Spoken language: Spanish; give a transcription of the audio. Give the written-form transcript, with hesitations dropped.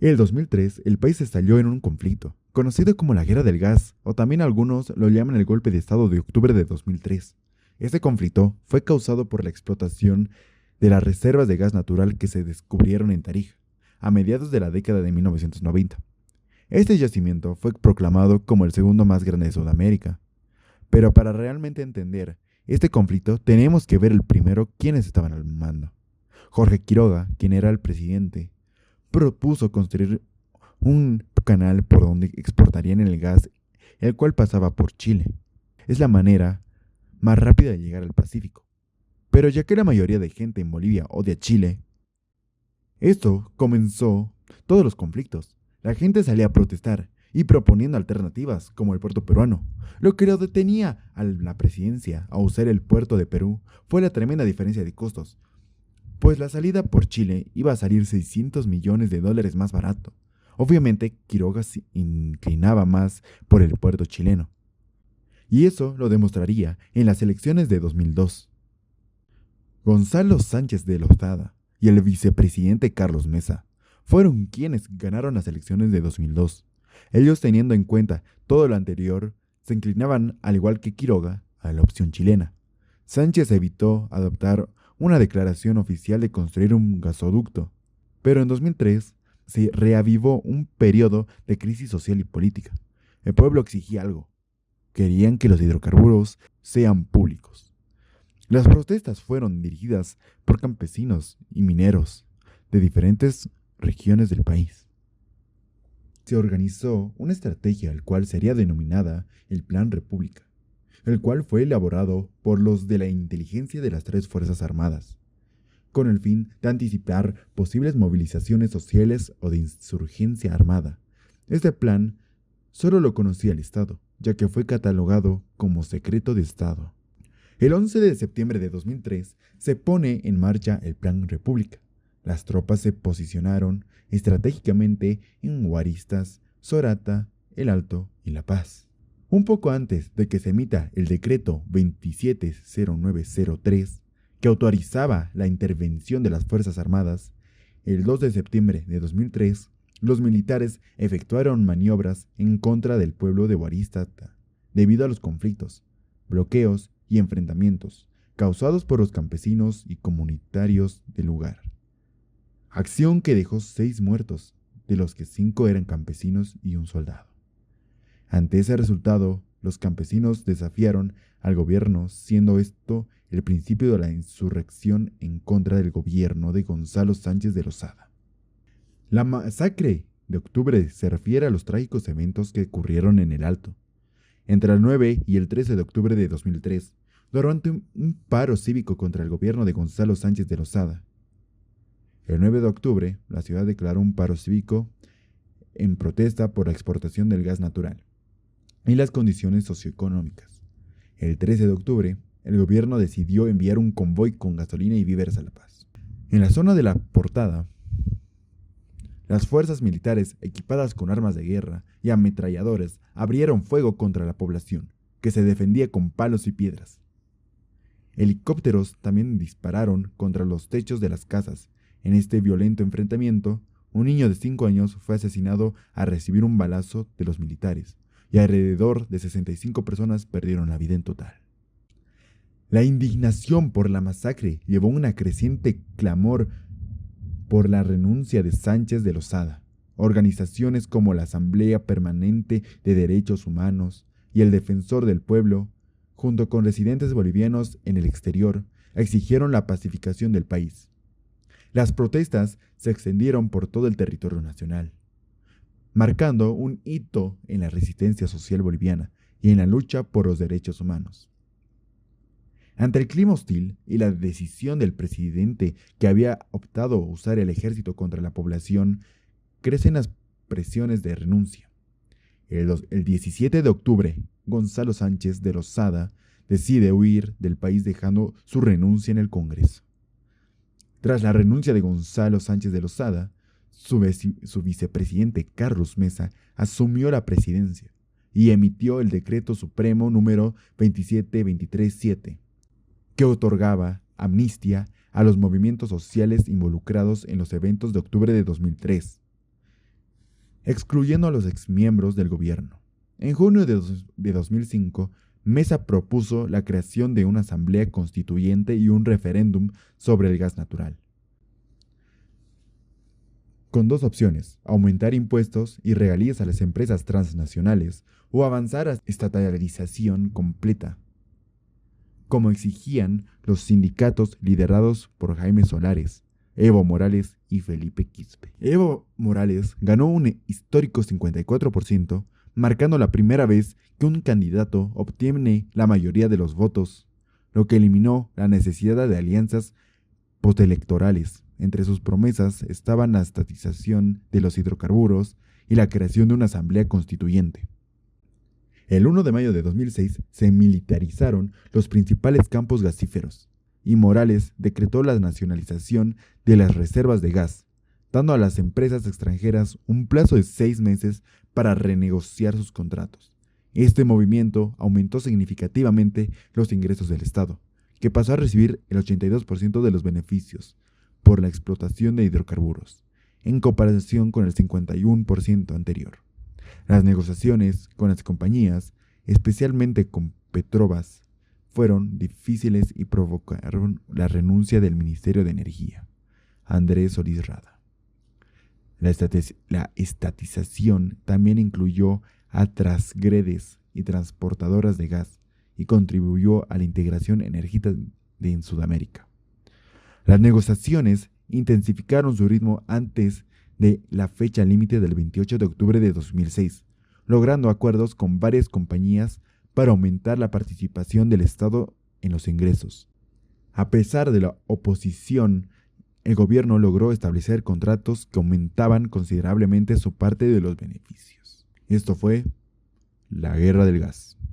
En el 2003, el país estalló en un conflicto, conocido como la Guerra del Gas, o también algunos lo llaman el Golpe de Estado de octubre de 2003. Este conflicto fue causado por la explotación de las reservas de gas natural que se descubrieron en Tarija, a mediados de la década de 1990. Este yacimiento fue proclamado como el segundo más grande de Sudamérica. Pero para realmente entender este conflicto, tenemos que ver el primero quiénes estaban al mando. Jorge Quiroga, quien era el presidente, propuso construir un canal por donde exportarían el gas, el cual pasaba por Chile. Es la manera más rápida de llegar al Pacífico. Pero ya que la mayoría de gente en Bolivia odia Chile, esto comenzó todos los conflictos. La gente salía a protestar y proponiendo alternativas como el puerto peruano. Lo que lo detenía a la presidencia a usar el puerto de Perú fue la tremenda diferencia de costos, pues la salida por Chile iba a salir $600 millones más barato. Obviamente, Quiroga se inclinaba más por el puerto chileno, y eso lo demostraría en las elecciones de 2002. Gonzalo Sánchez de Lozada y el vicepresidente Carlos Mesa fueron quienes ganaron las elecciones de 2002. Ellos, teniendo en cuenta todo lo anterior, se inclinaban, al igual que Quiroga, a la opción chilena. Sánchez evitó adoptar una declaración oficial de construir un gasoducto, pero en 2003 se reavivó un periodo de crisis social y política. El pueblo exigía algo. Querían que los hidrocarburos sean públicos. Las protestas fueron dirigidas por campesinos y mineros de diferentes regiones del país. Se organizó una estrategia el cual sería denominada el Plan República, el cual fue elaborado por los de la inteligencia de las tres Fuerzas Armadas, con el fin de anticipar posibles movilizaciones sociales o de insurgencia armada. Este plan solo lo conocía el Estado, ya que fue catalogado como secreto de Estado. El 11 de septiembre de 2003 se pone en marcha el Plan República. Las tropas se posicionaron estratégicamente en Huaristas, Sorata, El Alto y La Paz. Un poco antes de que se emita el decreto 270903, que autorizaba la intervención de las Fuerzas Armadas, el 2 de septiembre de 2003, los militares efectuaron maniobras en contra del pueblo de Huaristata, debido a los conflictos, bloqueos y enfrentamientos causados por los campesinos y comunitarios del lugar. Acción que dejó 6 muertos, de los que 5 eran campesinos y un soldado. Ante ese resultado, los campesinos desafiaron al gobierno, siendo esto el principio de la insurrección en contra del gobierno de Gonzalo Sánchez de Lozada. La masacre de octubre se refiere a los trágicos eventos que ocurrieron en el Alto, entre el 9 y el 13 de octubre de 2003, durante un paro cívico contra el gobierno de Gonzalo Sánchez de Lozada. El 9 de octubre, la ciudad declaró un paro cívico en protesta por la exportación del gas natural y las condiciones socioeconómicas. El 13 de octubre, el gobierno decidió enviar un convoy con gasolina y víveres a La Paz. En la zona de la Portada, las fuerzas militares, equipadas con armas de guerra y ametralladores, abrieron fuego contra la población, que se defendía con palos y piedras. Helicópteros también dispararon contra los techos de las casas. En este violento enfrentamiento, un niño de 5 años fue asesinado al recibir un balazo de los militares, y alrededor de 65 personas perdieron la vida en total. La indignación por la masacre llevó a un creciente clamor por la renuncia de Sánchez de Lozada. Organizaciones como la Asamblea Permanente de Derechos Humanos y el Defensor del Pueblo, junto con residentes bolivianos en el exterior, exigieron la pacificación del país. Las protestas se extendieron por todo el territorio nacional, marcando un hito en la resistencia social boliviana y en la lucha por los derechos humanos. Ante el clima hostil y la decisión del presidente, que había optado a usar el ejército contra la población, crecen las presiones de renuncia. El 17 de octubre, Gonzalo Sánchez de Lozada decide huir del país dejando su renuncia en el Congreso. Tras la renuncia de Gonzalo Sánchez de Lozada, su vicepresidente Carlos Mesa asumió la presidencia y emitió el decreto supremo número 27237, que otorgaba amnistía a los movimientos sociales involucrados en los eventos de octubre de 2003. excluyendo a los exmiembros del gobierno. En junio de 2005, Mesa propuso la creación de una asamblea constituyente y un referéndum sobre el gas natural, con dos opciones: aumentar impuestos y regalías a las empresas transnacionales o avanzar a estatalización completa, como exigían los sindicatos liderados por Jaime Solares, Evo Morales y Felipe Quispe. Evo Morales ganó un histórico 54%, marcando la primera vez que un candidato obtiene la mayoría de los votos, lo que eliminó la necesidad de alianzas postelectorales. Entre sus promesas estaban la estatización de los hidrocarburos y la creación de una asamblea constituyente. El 1 de mayo de 2006 se militarizaron los principales campos gasíferos, y Morales decretó la nacionalización de las reservas de gas, dando a las empresas extranjeras un plazo de 6 meses para renegociar sus contratos. Este movimiento aumentó significativamente los ingresos del Estado, que pasó a recibir el 82% de los beneficios por la explotación de hidrocarburos, en comparación con el 51% anterior. Las negociaciones con las compañías, especialmente con Petrobras, fueron difíciles y provocaron la renuncia del Ministerio de Energía, Andrés Solís Rada. La estatización también incluyó a Transgredes y transportadoras de gas y contribuyó a la integración energética en Sudamérica. Las negociaciones intensificaron su ritmo antes de la fecha límite del 28 de octubre de 2006, logrando acuerdos con varias compañías para aumentar la participación del Estado en los ingresos. A pesar de la oposición, el gobierno logró establecer contratos que aumentaban considerablemente su parte de los beneficios. Esto fue la Guerra del Gas.